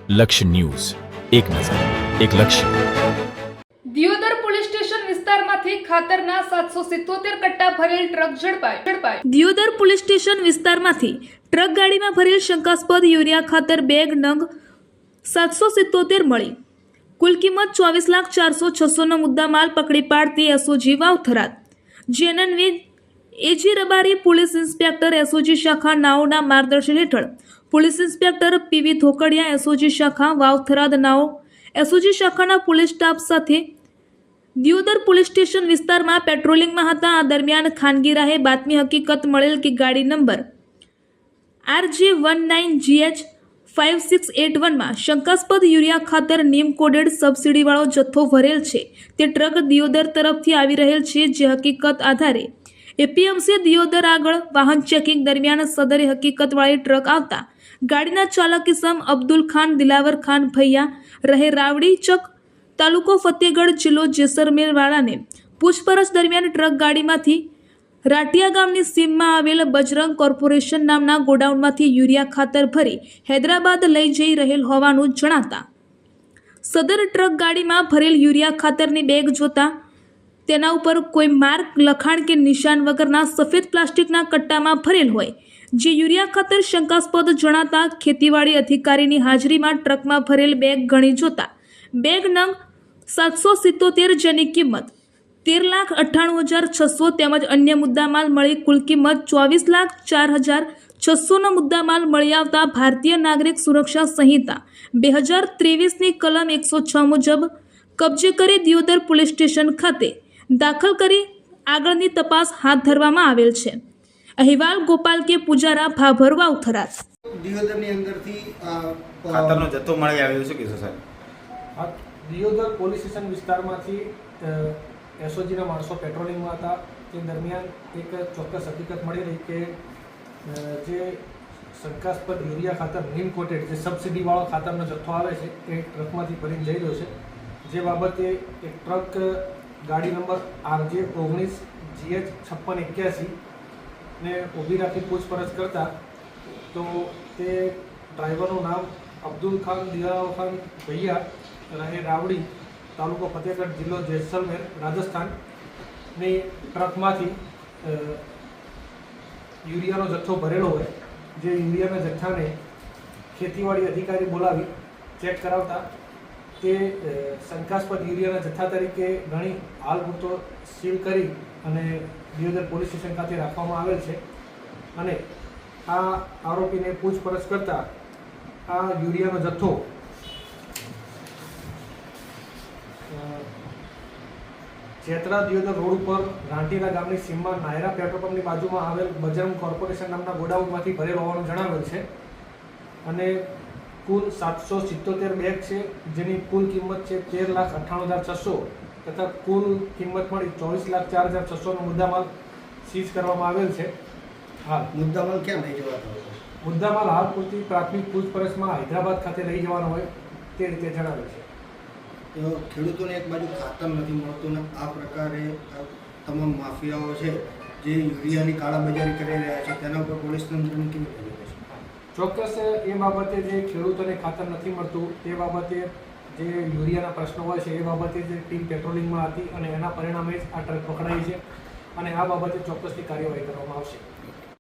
લક્ષ્ય ન્યૂઝ, એક નજર, એક લક્ષ્ય. દિયોદર પોલીસ સ્ટેશન વિસ્તારમાંથી ખાતરના 777 કટ્ટા ભરેલ ટ્રક ઝડપાઈ. દિયોદર પોલીસ સ્ટેશન વિસ્તારમાંથી ટ્રક ગાડીમાં ભરેલ શંકાસ્પદ યુરિયા ખાતર બેગ નંગ 777 મળી. કુલ કિંમત 24,04,600નો મુદ્દામાલ પકડી પાડતી એસઓજી વાવથરાદ. જેએનવી એજી રબારી પોલીસ ઇન્સ્પેક્ટર એસઓજી શાખા નાઓના માર્ગદર્શન હેઠળ police inspector PV Dhokadiya SOG શાખા વાવથરાદ નાઓ એસઓજી શાખાના પોલીસ સ્ટાફ સાથે દિયોદર પોલીસ સ્ટેશન વિસ્તારમાં પેટ્રોલિંગમાં હતા. આ દરમિયાન ખાનગી રાહે બાતમી હકીકત મળેલ કે ગાડી નંબર RJ19GH5681માં શંકાસ્પદ યુરિયા ખાતર નીમ કોડેડ સબસિડીવાળો જથ્થો ભરેલ છે. તે ટ્રક દિયોદર તરફથી આવી રહેલ છે. જે હકીકત આધારે એપીએમસી દિયોદર આગળ વાહન ચેકિંગ દરમિયાન સદરે હકીકતવાળી ટ્રક આવતા ગાડીના ચાલક ઇસમ અબ્દુલ ખાન દિલાવર ખાન ભૈયા રહે રાવડી ચક તાલુકો ફતેહગઢ જિલ્લો જેસલમેર વાળાને પૂછપરછ દરમિયાન ટ્રક ગાડીમાંથી રાટિયા ગામની સીમમાં આવેલ બજરંગ કોર્પોરેશન નામના ગોડાઉનમાંથી યુરિયા ખાતર ભરી હૈદરાબાદ લઈ જઈ રહેલ હોવાનું જણાતા સદર ટ્રક ગાડીમાં ભરેલ યુરિયા ખાતરની બેગ જોતા તેના ઉપર કોઈ માર્ક લખાણ કે નિશાન વગરના સફેદ પ્લાસ્ટિકના કટ્ટામાં ભરેલ હોય. જે યુરિયા ખાતર શંકાસ્પદ જણાતા ખેતીવાડી અધિકારીની હાજરીમાં ટ્રકમાં ભરેલ બેગ ગણી જોતા બેગ નંગ 777 જેની કિંમત 13,98,600 તેમજ અન્ય મુદ્દામાલ મળી કુલ કિંમત 24,04,600નો મુદ્દામાલ મળી આવતા ભારતીય નાગરિક સુરક્ષા સંહિતા 2023ની કલમ 106 મુજબ કબજે કરી દિયોદર પોલીસ સ્ટેશન ખાતે દાખલ કરી આગળની તપાસ હાથ ધરવામાં આવેલ છે. અહેવાલ ગોપાલ કે પૂજારા, ભાભર, વાવથરાદ. દિયોદરની અંદરથી ખાતરનો જથ્થો મળી આવ્યો છે કે સાહેબ? દિયોદર પોલીસ સ્ટેશન વિસ્તારમાંથી એસઓજીના માણસો પેટ્રોલિંગમાં હતા. તે દરમિયાન એક ચોક્કસ હકીકત મળી રહી કે જે શંકાસ્પદ યુરિયા ખાતર નીમ કોટેડ જે સબસિડીવાળો ખાતરનો જથ્થો આવે છે એ ટ્રકમાંથી ભરીને જઈ રહ્યો છે. જે બાબતે એક ટ્રક ગાડી નંબર RJ19GH5681 ને ઊભી રાખી પૂછપરછ કરતા તો તે ડ્રાઈવરનું નામ અબ્દુલ ખાન દિલાવર ખાન ભૈયા રહે રાવડી તાલુકો ફતેહગઢ જિલ્લો જેસલમેર રાજસ્થાનની ટ્રકમાંથી યુરિયાનો જથ્થો ભરેલો હોય. જે યુરિયાના જથ્થાને ખેતીવાડી અધિકારી બોલાવી ચેક કરાવતા તે શંકાસ્પદ યુરિયાના જથ્થા તરીકે ગણી હાલ પૂરતો સીલ કરી અને દિયોદર પોલીસ સ્ટેશન ખાતે રાખવામાં આવેલ છે. અને આ આરોપીને પૂછપરછ કરતા આ યુરિયાનો જથ્થો જેતરા દિયોદર રોડ ઉપર રાંટીના ગામની સીમમાં નાયરા પેટ્રોલ પંપની બાજુમાં આવેલ બજરંગ કોર્પોરેશન નામના ગોડાઉનમાંથી ભરેલ હોવાનું જણાવેલ છે. અને કુલ 777 બેગ છે જેની કુલ કિંમત છે 13,98,600 તથા કુલ કિંમત મળી 24,04,600નો મુદ્દામાલ સીઝ કરવામાં આવેલ છે. હાલ મુદ્દામાલ ક્યાં લઈ જવાનો હતો? મુદ્દામાલ હાલ પૂરતી પ્રાથમિક પૂછપરછમાં હૈદરાબાદ ખાતે લઈ જવાનો હોય તે રીતે જણાવેલ છે. તો ખેડૂતોને એક બાજુ ખાતર નથી મળતું ને આ પ્રકારે તમામ માફિયાઓ છે જે યુરિયાની કાળાબજારી કરી રહ્યા છે તેના ઉપર પોલીસ તંત્રની કેવી નજર છે? ચોક્કસ એ બાબતે જે ખેડૂતોને ખાતર નથી મળતું તે બાબતે જે યુરિયાના પ્રશ્નો હોય છે એ બાબતે જે ટીમ પેટ્રોલિંગમાં હતી અને એના પરિણામે જ આ ટ્રક પકડાઈ છે અને આ બાબતે ચોક્કસની કાર્યવાહી કરવામાં આવશે.